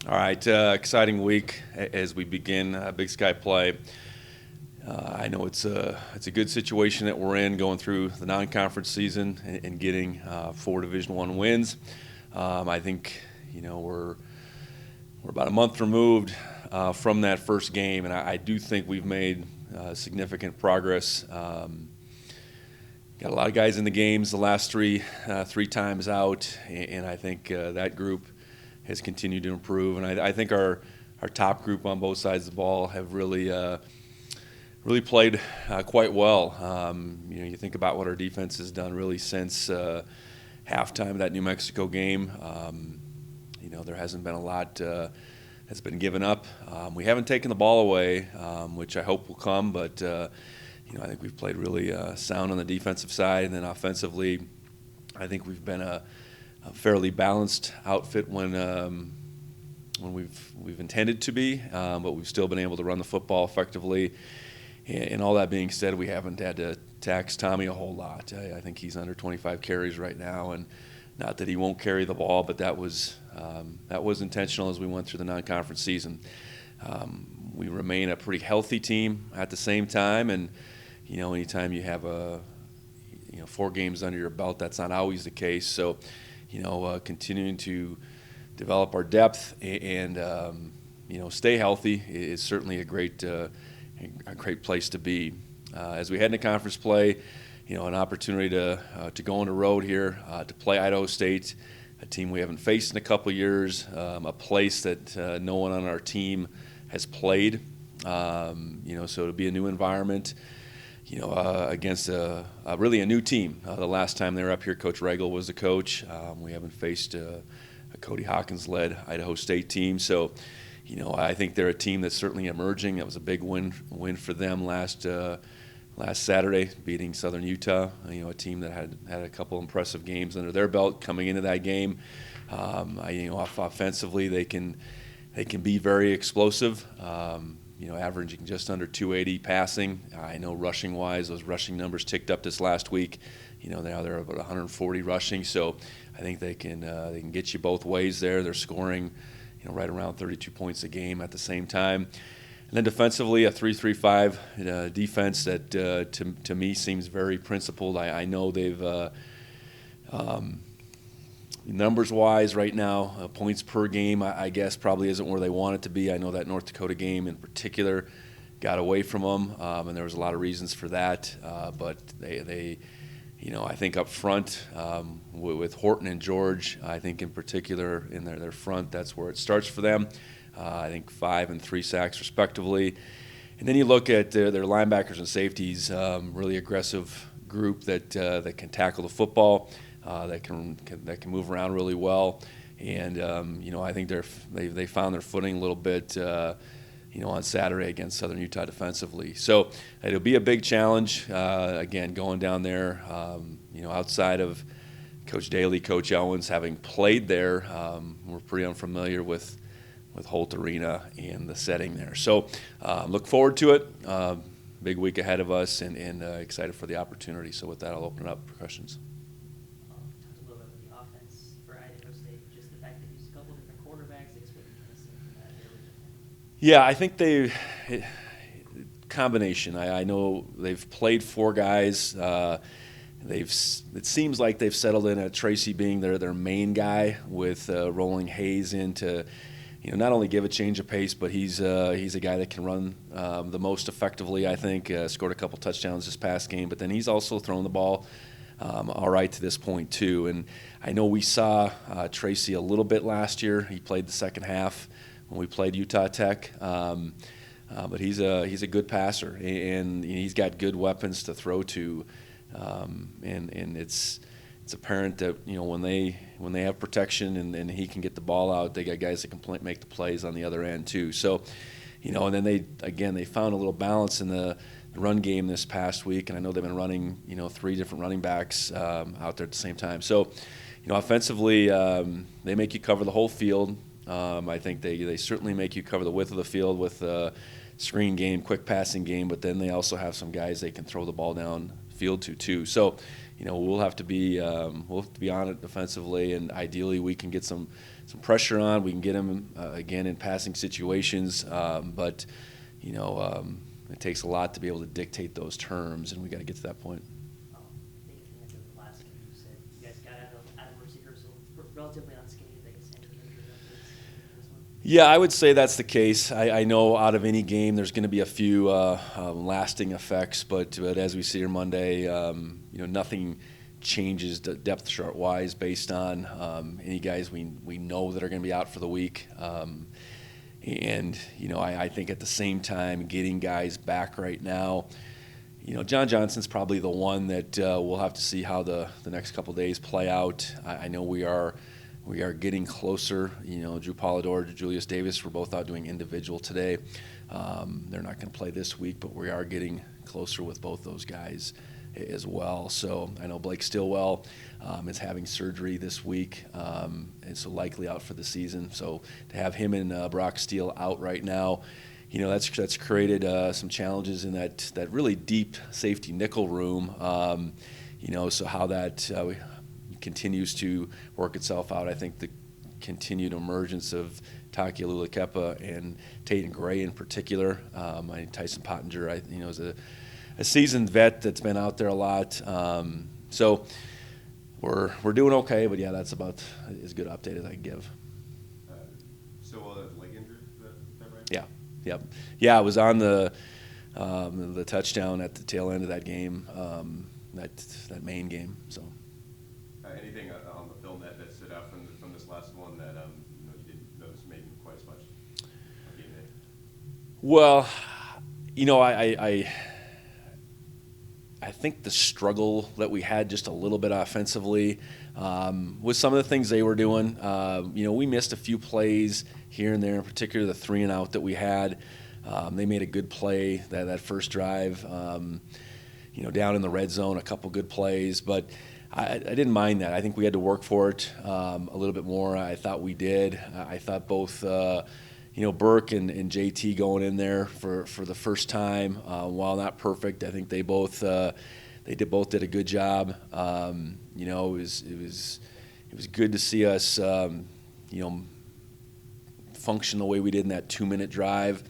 All right, exciting week as we begin Big Sky play. I know it's a good situation that we're in, going through the non-conference season and getting 4 Division I wins. I think we're about a month removed from that first game, and I do think we've made significant progress. Got a lot of guys in the games the last three times out, and I think that group has continued to improve. And I think our top group on both sides of the ball have really played quite well. You think about what our defense has done really since halftime of that New Mexico game. There hasn't been a lot that's been given up. We haven't taken the ball away, which I hope will come, but I think we've played really sound on the defensive side, and then offensively, I think we've been a fairly balanced outfit when we've intended to be, but we've still been able to run the football effectively. And all that being said, we haven't had to tax Tommy a whole lot. I think he's under 25 carries right now, and not that he won't carry the ball, but that was intentional as we went through the non-conference season. We remain a pretty healthy team at the same time, and anytime you have 4 games under your belt, that's not always the case. So, continuing to develop our depth and stay healthy is certainly a great place to be. As we head into conference play, an opportunity to go on the road here to play Idaho State, a team we haven't faced in a couple of years, a place that no one on our team has played. So to be a new environment, against really a new team. The last time they were up here, Coach Regal was the coach. We haven't faced a Cody Hawkins-led Idaho State team. So, I think they're a team that's certainly emerging. That was a big win for them last Saturday, beating Southern Utah. A team that had a couple impressive games under their belt coming into that game. Offensively, they can be very explosive. Averaging just under 280 passing. I know rushing-wise, those rushing numbers ticked up this last week. Now they're about 140 rushing, so I think they can get you both ways there. They're scoring, right around 32 points a game at the same time. And then defensively, a 3-3-5 defense that to me seems very principled. I know they've numbers-wise right now, points per game, I guess, probably isn't where they want it to be. I know that North Dakota game in particular got away from them, and there was a lot of reasons for that. But they I think up front with Horton and George, I think in particular in their front, that's where it starts for them. I think 5 and 3 sacks respectively. And then you look at their linebackers and safeties, really aggressive group that can tackle the football. That can move around really well, and I think they found their footing a little bit, on Saturday against Southern Utah defensively. So it'll be a big challenge. Again, going down there, outside of Coach Daly, Coach Owens, having played there, we're pretty unfamiliar with Holt Arena and the setting there. So look forward to it. Big week ahead of us, and excited for the opportunity. So with that, I'll open it up for questions. Yeah, I think combination. I know they've played 4 guys. It seems like they've settled in at Tracy being their main guy, with rolling Hayes in to not only give a change of pace, but he's a guy that can run the most effectively. I think scored a couple touchdowns this past game, but then he's also thrown the ball all right to this point too. And I know we saw Tracy a little bit last year. He played the second half when we played Utah Tech, but he's a good passer, and he's got good weapons to throw to, and it's apparent that when they have protection and he can get the ball out, they got guys that can make the plays on the other end too. So, and then they found a little balance in the run game this past week, and I know they've been running 3 different running backs out there at the same time. So, offensively, they make you cover the whole field. I think they certainly make you cover the width of the field with screen game, quick passing game, but then they also have some guys they can throw the ball down field to too. So, we'll have to be on it defensively, and ideally we can get some pressure on. We can get him again in passing situations, but it takes a lot to be able to dictate those terms, and we got to get to that point. I think at the end of the last game, you said you guys got out of emergency rehearsal relatively unscathed. I guess any injuries after this one? Yeah, I would say that's the case. I know out of any game there's going to be a few lasting effects, but as we see here Monday, nothing changes depth chart wise based on any guys we know that are going to be out for the week. I think at the same time, getting guys back right now, John Johnson's probably the one that we'll have to see how the next couple days play out. I know we are getting closer. Drew Polidor, Julius Davis were both out doing individual today. They're not going to play this week, but we are getting closer with both those guys as well. So I know Blake Stillwell is having surgery this week, and so likely out for the season. So to have him and Brock Steele out right now, that's created some challenges in that really deep safety nickel room. So how that continues to work itself out. I think the continued emergence of Taki Alulakepa and Tatum Gray in particular. Tyson Pottinger, is a seasoned vet that's been out there a lot. So we're doing okay, but yeah, that's about as good an update as I can give. Leg injury, is that right? Yeah, yep. Yeah, I was on the touchdown at the tail end of that game, that main game. So. Anything on the film that stood out from this last one that you didn't notice maybe quite as much on game day? Well, I think the struggle that we had just a little bit offensively was some of the things they were doing. We missed a few plays here and there, in particular the 3-and-out that we had. They made a good play that first drive, down in the red zone, a couple good plays, but I didn't mind that. I think we had to work for it a little bit more. I thought we did. I thought both Burke and JT going in there for the first time, while not perfect, I think they both did a good job. It was good to see us function the way we did in that 2-minute drive.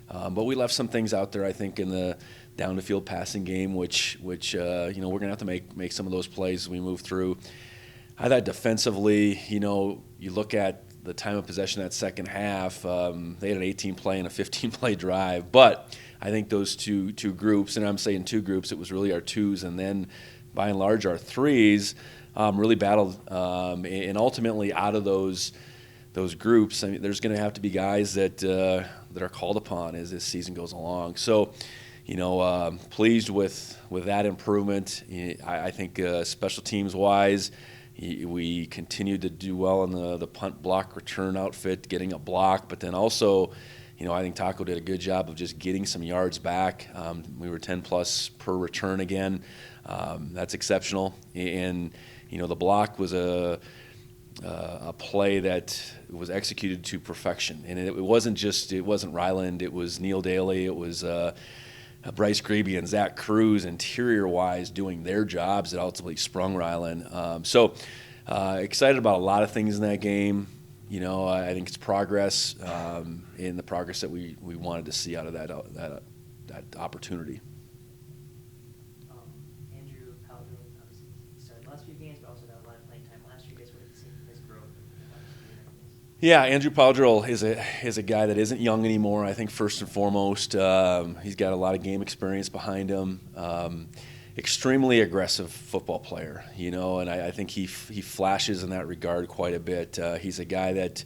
But we left some things out there, I think, in the down the field passing game, which we're gonna have to make some of those plays as we move through. I thought defensively, you look at the time of possession that second half, they had an 18-play and a 15-play drive. But I think those two groups, and I'm saying two groups, it was really our twos, and then by and large our threes really battled. And ultimately, out of those groups, there's going to have to be guys that are called upon as this season goes along. So, pleased with that improvement. I think special teams wise, we continued to do well in the punt block return outfit, getting a block, but then also, I think Taco did a good job of just getting some yards back. We were 10-plus per return again. That's exceptional. And, the block was a play that was executed to perfection. And it wasn't Ryland, it was Neil Daly, it was Bryce Grebe and Zach Cruz interior-wise doing their jobs that ultimately sprung Ryland. Excited about a lot of things in that game. I think it's progress in the progress that we wanted to see out of that opportunity. Andrew Powell, obviously started the last few games, but also got a lot of playing time last year. I guess what have you seen from his growth in the last few years? Yeah, Andrew Powell is a guy that isn't young anymore. I think first and foremost, he's got a lot of game experience behind him. Extremely aggressive football player, and I think he flashes in that regard quite a bit. He's a guy that,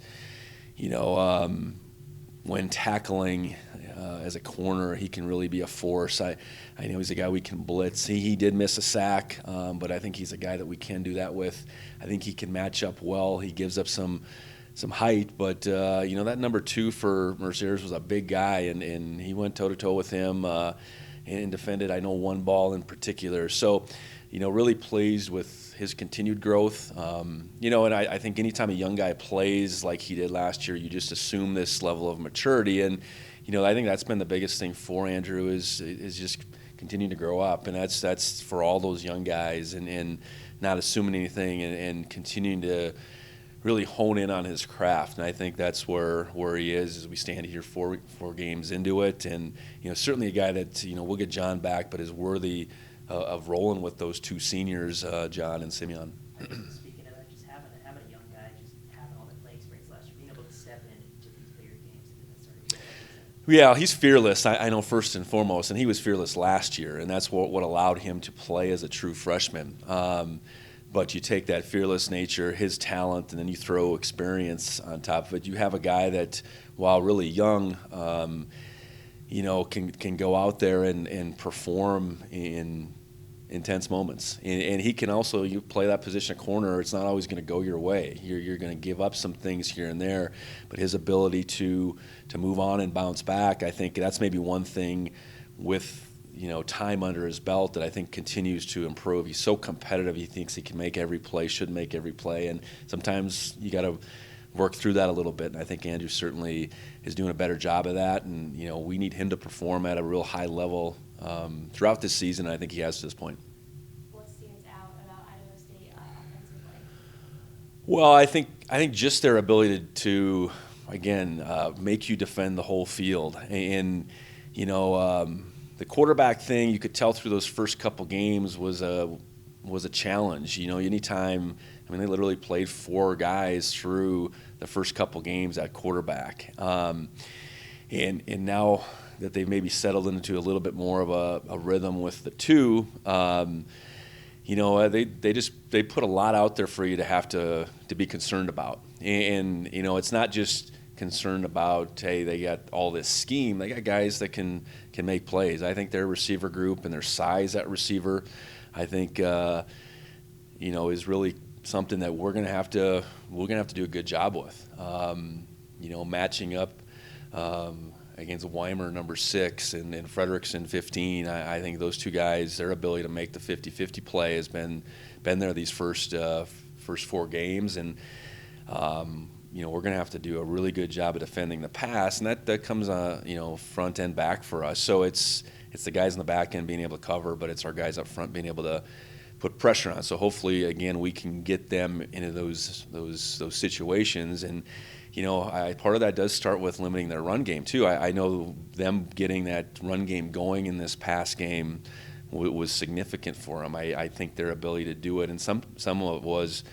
when tackling as a corner, he can really be a force. I know he's a guy we can blitz. He did miss a sack, but I think he's a guy that we can do that with. I think he can match up well. He gives up some height, but that number 2 for Mercedes was a big guy, and he went toe-to-toe with him and defended, I know, one ball in particular. So, really pleased with his continued growth. And I think anytime a young guy plays like he did last year, you just assume this level of maturity. And, I think that's been the biggest thing for Andrew is just continuing to grow up, and that's for all those young guys, and not assuming anything, and continuing to really hone in on his craft. And I think that's where he is as we stand here four games into it. And certainly a guy that we'll get John back, but is worthy of rolling with those two seniors, John and Simeon. Speaking of that, just having a young guy, just having all that play experience last year, being able to step into these bigger games and then start to get Yeah, he's fearless. I know first and foremost, and he was fearless last year, and that's what allowed him to play as a true freshman. But you take that fearless nature, his talent, and then you throw experience on top of it. You have a guy that, while really young, can go out there and perform in intense moments. And he can also, you play that position of corner, it's not always going to go your way. You're going to give up some things here and there, but his ability to move on and bounce back, I think that's maybe one thing with time under his belt that I think continues to improve. He's so competitive. He thinks he can make every play, should make every play, and sometimes you got to work through that a little bit. And I think Andrew certainly is doing a better job of that. And we need him to perform at a real high level throughout this season. And I think he has to this point. What stands out about Idaho State offensively? Well, I think just their ability to again make you defend the whole field, and the quarterback thing, you could tell through those first couple games was a challenge. Anytime, they literally played 4 guys through the first couple games at quarterback. And now that they've maybe settled into a little bit more of a rhythm with the 2, they put a lot out there for you to have to be concerned about. And it's not just concerned about, hey, they got all this scheme. They got guys that can make plays. I think their receiver group and their size at receiver, I think, is really something that we're gonna have to do a good job with. Matching up against Weimer, number 6, and Frederickson, 15. I think those 2 guys, their ability to make the 50-50 play has been there these first 4 games, and we're going to have to do a really good job of defending the pass, and that comes front and back for us. So it's the guys in the back end being able to cover, but it's our guys up front being able to put pressure on. So hopefully, again, we can get them into those situations. And part of that does start with limiting their run game too. I know them getting that run game going in this past game was significant for them. I think their ability to do it, and some of it was.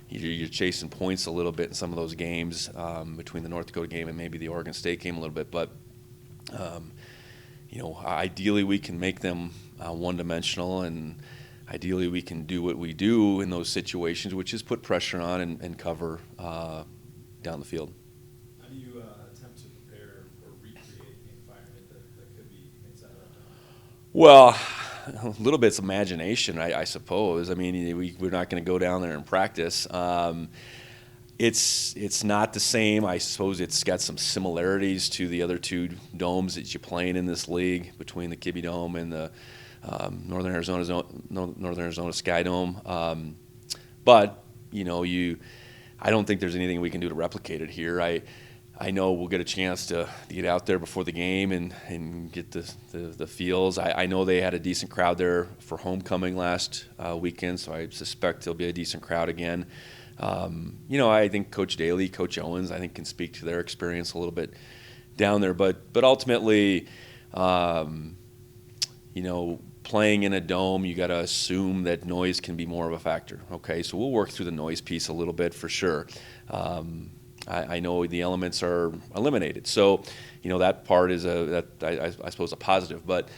You're chasing points a little bit in some of those games between the North Dakota game and maybe the Oregon State game a little bit. But, ideally we can make them one-dimensional, and ideally we can do what we do in those situations, which is put pressure on and cover down the field. How do you attempt to prepare or recreate the environment that could be inside of that dome? Well, a little bit's imagination, I suppose. We're not going to go down there and practice. It's not the same. I suppose it's got some similarities to the other 2 domes that you're playing in this league, between the Kibbe Dome and the Northern Arizona Sky Dome. But I don't think there's anything we can do to replicate it here. I know we'll get a chance to get out there before the game and get the feels. I know they had a decent crowd there for homecoming last weekend, so I suspect there'll be a decent crowd again. I think Coach Daly, Coach Owens, I think can speak to their experience a little bit down there. But ultimately, playing in a dome, you got to assume that noise can be more of a factor. Okay, so we'll work through the noise piece a little bit for sure. I know the elements are eliminated, so that part is I suppose a positive. But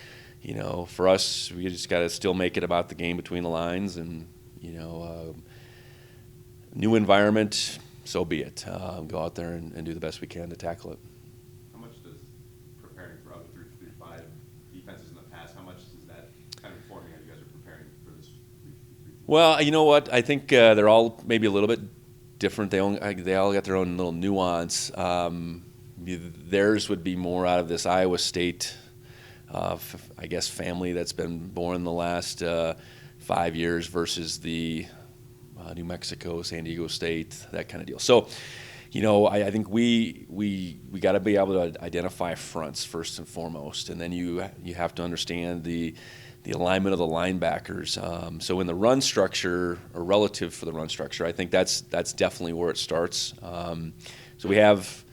for us, we just got to still make it about the game between the lines, and new environment, so be it. Go out there and do the best we can to tackle it. How much does preparing for other 3-5 defenses in the past, how much is that kind of informing how you guys are preparing for this 3-3? Well, you know what? I think they're all maybe a little bit different. They all got their own little nuance. Theirs would be more out of this Iowa State, family that's been born the last 5 years versus the New Mexico, San Diego State, that kind of deal. So, I think we got to be able to identify fronts first and foremost, and then you have to understand the alignment of the linebackers. So in the run structure, or relative for the run structure, I think that's definitely where it starts. So we have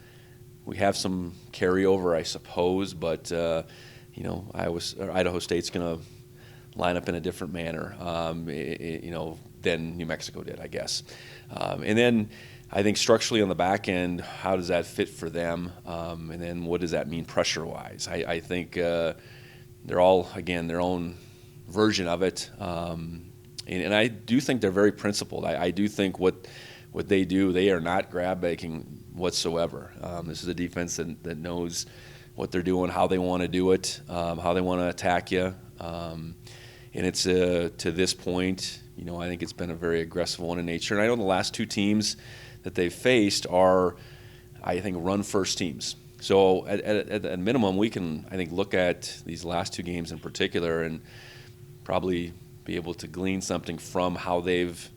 some carryover, I suppose, but Idaho State's going to line up in a different manner, than New Mexico did, I guess. And then I think structurally on the back end, how does that fit for them? And then what does that mean pressure-wise? I think they're all, again, their own version of it. And I do think they're very principled. I do think what they do, they are not grab-bagging whatsoever. This is a defense that knows what they're doing, how they want to do it, how they want to attack you. And it's to this point, I think it's been a very aggressive one in nature. And I know the last two teams that they've faced are, I think, run-first teams. So at a minimum, we can, I think, look at these last two games in particular and probably be able to glean something from how they've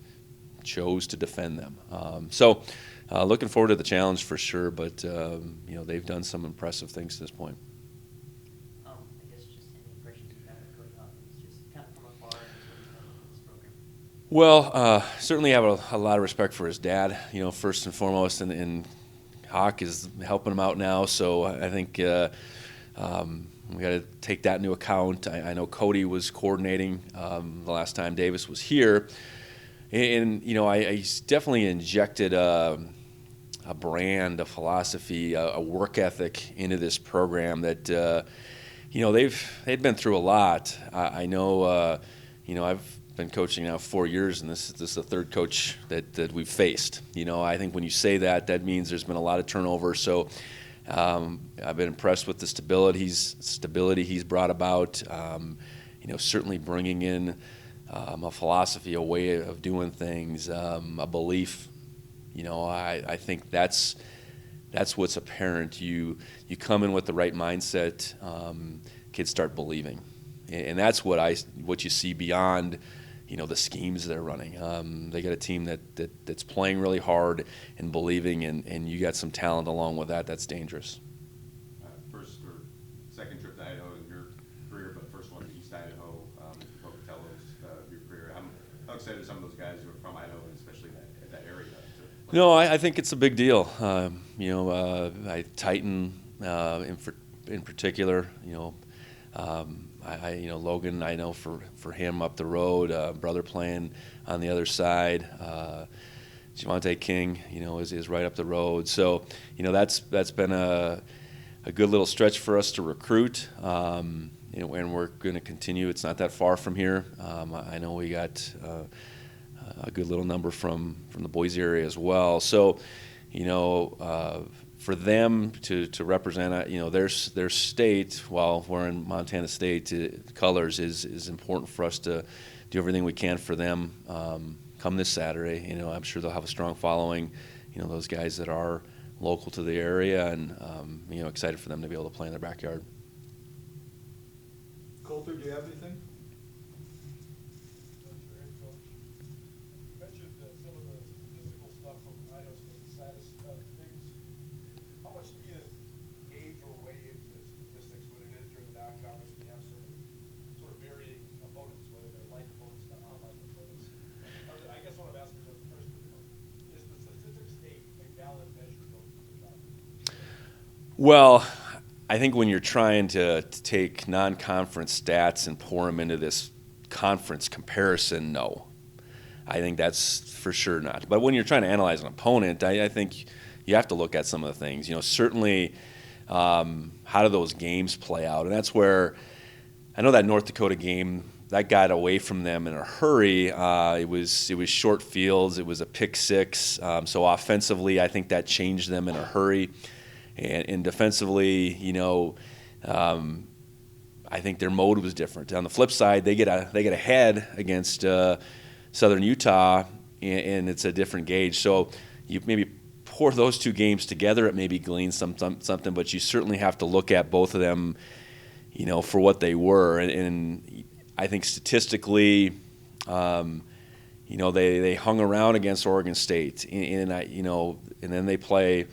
chose to defend them. Looking forward to the challenge for sure, but they've done some impressive things to this point. I guess just any impressions you have of Coach Hawkins, just kind of from afar and just what he's done with this program. Well, certainly have a lot of respect for his dad, first and foremost, and Hawk is helping him out now, so I think we got to take that into account. I know Cody was coordinating the last time Davis was here, and he's definitely injected a brand, a philosophy, a work ethic into this program that they'd been through a lot. I know I've been coaching now 4 years, and this is the third coach that we've faced. I think when you say that means there's been a lot of turnover. So I've been impressed with the stability he's brought about. Certainly bringing in a philosophy, a way of doing things, a belief. I think that's what's apparent. You come in with the right mindset, kids start believing, and that's what you see beyond the schemes they're running. They got a team that's playing really hard and believing, and you got some talent along with that. That's dangerous. First or second trip to Idaho in your career, but first one to East Idaho, Pocatello's your career. How excited are some of those guys who are from Idaho, and especially that area? No, I think it's a big deal. Titan in particular. Logan, I know for him up the road, brother playing on the other side. Javante King, is right up the road. So, that's been a good little stretch for us to recruit. And we're going to continue. It's not that far from here. I know we got a good little number from the Boise area as well. So, for them to represent, their state while we're in Montana State colors is important for us to do everything we can for them. Come this Saturday, I'm sure they'll have a strong following. Those guys that are local to the area, and excited for them to be able to play in their backyard. Coulter, do you have anything? Well, I think when you're trying to take non-conference stats and pour them into this conference comparison, no. I think that's for sure not. But when you're trying to analyze an opponent, I think you have to look at some of the things. Certainly how do those games play out? And that's where I know that North Dakota game, that got away from them in a hurry. It was short fields. It was a pick six. So offensively, I think that changed them in a hurry. And defensively, I think their mode was different. On the flip side, they get ahead against Southern Utah, and it's a different gauge. So you maybe pour those two games together, it maybe gleans something. But you certainly have to look at both of them, for what they were. And I think statistically, they hung around against Oregon State, and then they play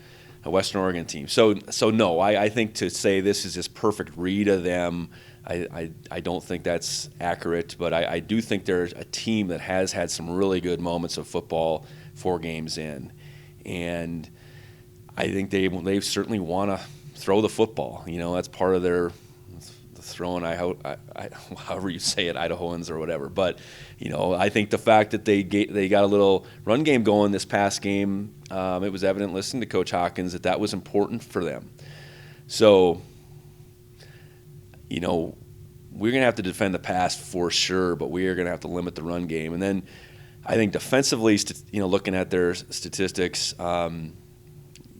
a Western Oregon team. So no, I think to say this is this perfect read of them, I don't think that's accurate. But I do think they're a team that has had some really good moments of football 4 games in, and I think they certainly want to throw the football. That's part of their throwing, however you say it, Idahoans or whatever. But I think the fact that they got a little run game going this past game, it was evident listening to Coach Hawkins that was important for them. So, we're going to have to defend the pass for sure, but we are going to have to limit the run game. And then I think defensively, looking at their statistics,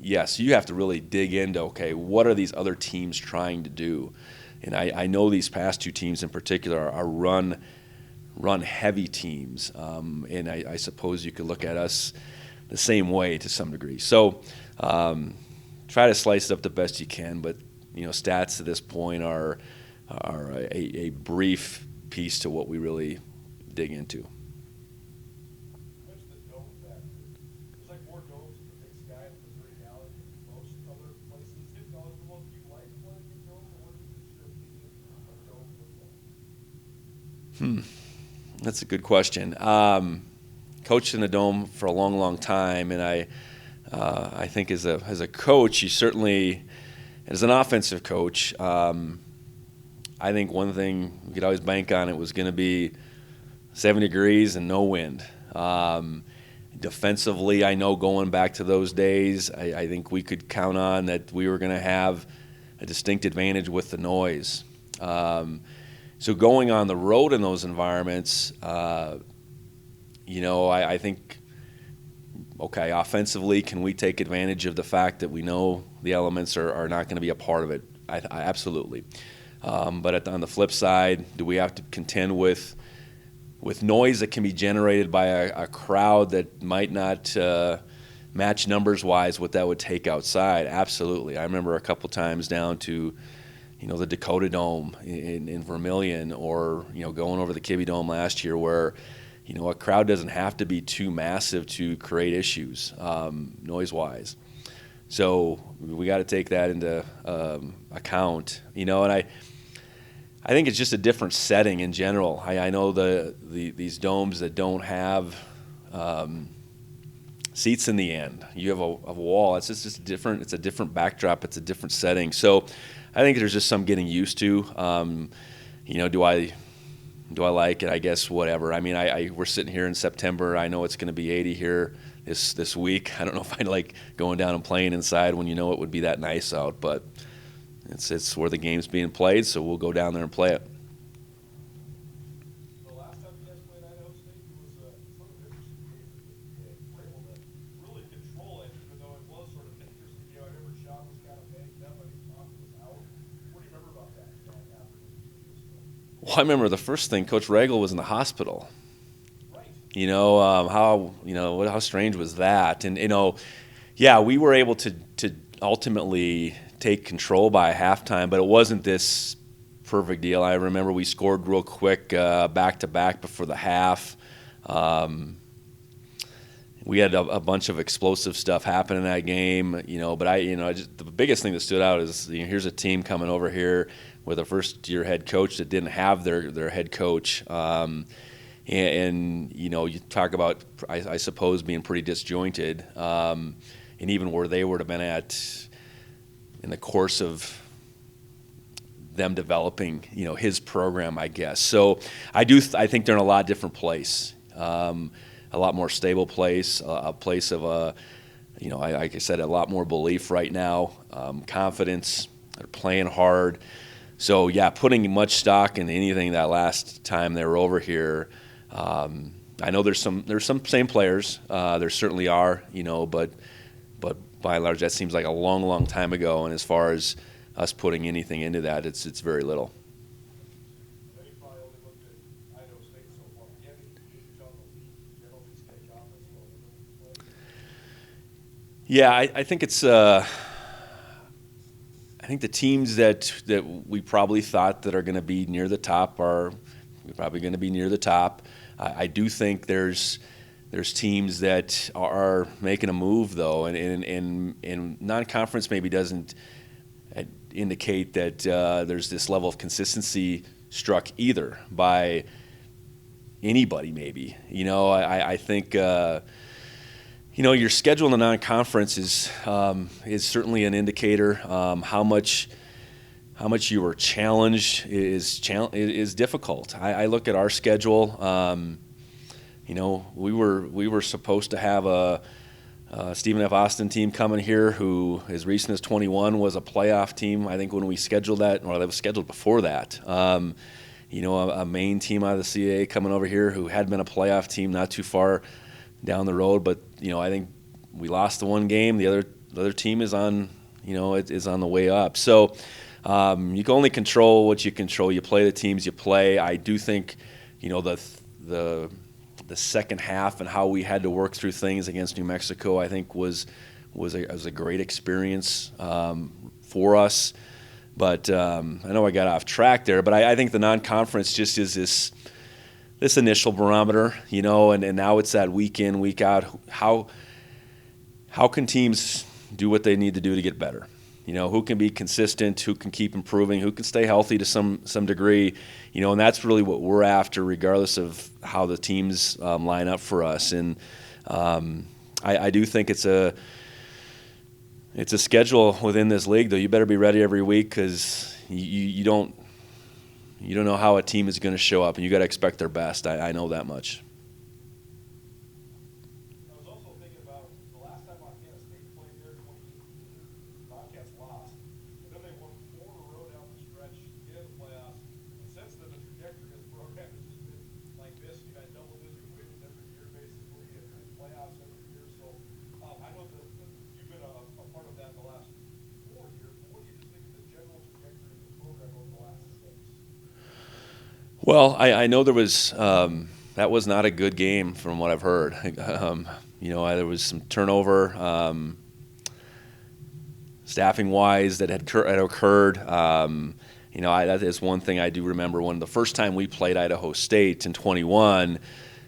yes, you have to really dig into, okay, what are these other teams trying to do? And I know these past 2 teams in particular are run-heavy teams, and I suppose you could look at us the same way to some degree. So try to slice it up the best you can, but stats to this point are a brief piece to what we really dig into. That's a good question. Coached in the Dome for a long, long time, and I think as a coach, you certainly, as an offensive coach, I think one thing we could always bank on it was going to be 70 degrees and no wind. Defensively, I know going back to those days, I think we could count on that we were going to have a distinct advantage with the noise. So going on the road in those environments, I think, okay, offensively, can we take advantage of the fact that we know the elements are not going to be a part of it? I absolutely. But on the flip side, do we have to contend with noise that can be generated by a crowd that might not match numbers-wise what that would take outside? Absolutely. I remember a couple times down to the Dakota Dome in Vermillion, or going over the Kibbe Dome last year, where a crowd doesn't have to be too massive to create issues noise-wise. So we got to take that into account, and I think it's just a different setting in general. I know these domes that don't have seats in the end. You have a wall. It's just different. It's a different backdrop. It's a different setting. So I think there's just some getting used to. Do I like it? I guess whatever. I mean, we're sitting here in September. I know it's going to be 80 here this week. I don't know if I'd like going down and playing inside when it would be that nice out, but it's where the game's being played, so we'll go down there and play it. The last time you guys played Idaho State, it was sort of interesting game that you were able to really control it, even though it was sort of interesting. I remember Sean was kind of banged up. I think Thompson was out. What do you remember about that after? Well, I remember the first thing, Coach Regal was in the hospital. Right. How strange was that? And yeah, we were able to ultimately take control by halftime, but it wasn't this perfect deal. I remember we scored real quick back to back before the half. We had a bunch of explosive stuff happen in that game, but the biggest thing that stood out is here's a team coming over here with a first-year head coach that didn't have their head coach. And you talk about, I suppose, being pretty disjointed, and even where they would have been at in the course of them developing, his program, I guess. So I think they're in a lot different place, a lot more stable place, a place of like I said, a lot more belief right now, confidence. They're playing hard. So yeah, putting much stock in anything that last time they were over here. I know there's some same players. There certainly are, but by and large, that seems like a long, long time ago. And as far as us putting anything into that, it's very little. You probably only looked at Idaho State so far. Do you have any gauge on the league in general, these guys' offense? Yeah, I think it's. I think the teams that we probably thought that are going to be near the top are We're probably going to be near the top. I do think there's teams that are making a move though, and non-conference maybe doesn't indicate that there's this level of consistency struck either by anybody. Maybe I think your schedule in the non-conference is certainly an indicator. How much you were challenged is difficult. I look at our schedule. We were supposed to have a Stephen F. Austin team coming here who, as recent as 21, was a playoff team. I think when we scheduled that, or that was scheduled before that. A Maine team out of the CAA coming over here who had been a playoff team not too far down the road, but I think we lost the one game. The other team is on, is on the way up. So you can only control what you control. You play the teams you play. I do think, the second half and how we had to work through things against New Mexico, I think was a great experience for us. But I know I got off track there. But I think the non-conference just is this initial barometer, and now it's that week in, week out. How can teams do what they need to do to get better? Who can be consistent, who can keep improving, who can stay healthy to some degree, and that's really what we're after, regardless of how the teams line up for us. And I do think it's a schedule within this league, though. You better be ready every week because you don't know how a team is going to show up, and you got to expect their best. I know that much. I was also thinking about the last time Montana State played there, 2018, Bobcats lost, and then they won 4 in a row down the stretch to get in the playoffs. And since then, the trajectory of the program has just been like this. You had double-digit wins every year, basically, and playoffs every year. So I know that you've been a part of that in the last 4 years. What do you just think of the general trajectory of the program over the last 6? Well, I know there was that was not a good game from what I've heard. There was some turnover, staffing-wise, that had occurred. That is one thing I do remember. When the first time we played Idaho State in 21,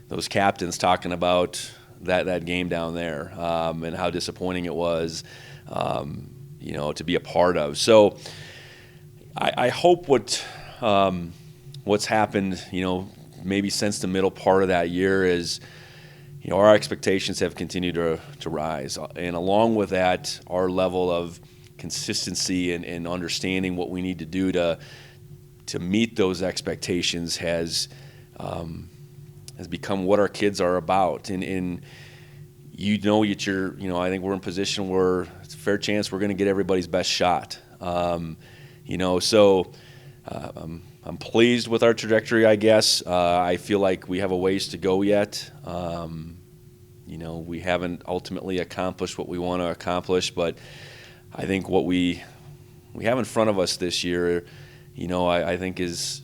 those captains talking about that game down there and how disappointing it was, to be a part of. So I hope what's happened, maybe since the middle part of that year is, our expectations have continued to rise. And along with that, our level of consistency and understanding what we need to do to meet those expectations has become what our kids are about. And I think we're in a position where it's a fair chance we're going to get everybody's best shot. So I'm pleased with our trajectory, I guess. I feel like we have a ways to go yet. We haven't ultimately accomplished what we want to accomplish, but I think what we have in front of us this year, I think is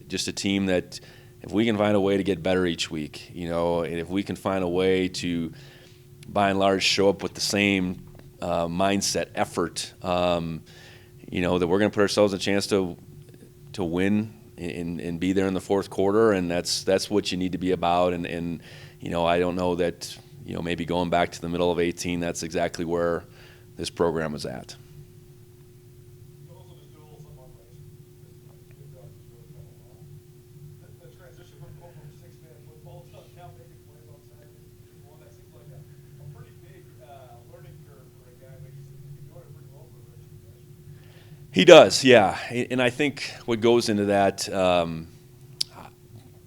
just a team that if we can find a way to get better each week, and if we can find a way to, by and large, show up with the same mindset, effort, that we're going to put ourselves in a chance to win and be there in the fourth quarter, and that's what you need to be about. And I don't know that maybe going back to the middle of 18, that's exactly where this program is at. Also, just do a little something on Bryce. The transition from going from 6-man football to now making plays on Saturdays, that seems like a pretty big learning curve for a guy, but he's doing it pretty well for a redshirt freshman. He does, yeah. And I think what goes into that,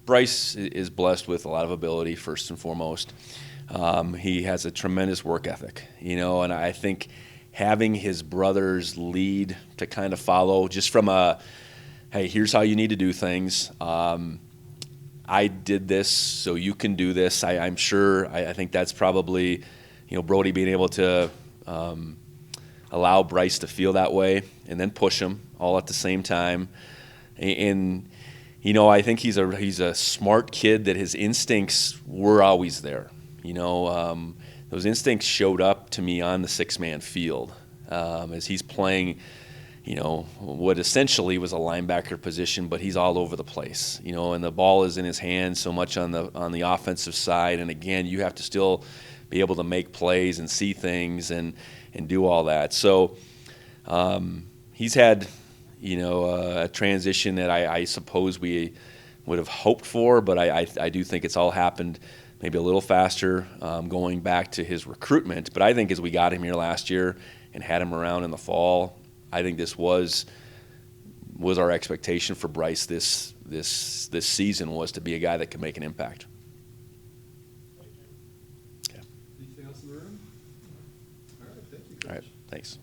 Bryce is blessed with a lot of ability, first and foremost. He has a tremendous work ethic, and I think having his brothers lead to kind of follow just from hey, here's how you need to do things. I did this, so you can do this. I'm sure, I think that's probably, Brody being able to allow Bryce to feel that way and then push him all at the same time. And I think he's a smart kid that his instincts were always there. Those instincts showed up to me on the 6-man field as he's playing what essentially was a linebacker position, but he's all over the place, and the ball is in his hands so much on the offensive side. And again, you have to still be able to make plays and see things and do all that. So he's had, a transition that I suppose we would have hoped for, but I do think it's all happened maybe a little faster going back to his recruitment. But I think as we got him here last year and had him around in the fall, I think this was our expectation for Bryce this season, was to be a guy that could make an impact. Anything else in the room? All right, thank you, Coach. All right, thanks.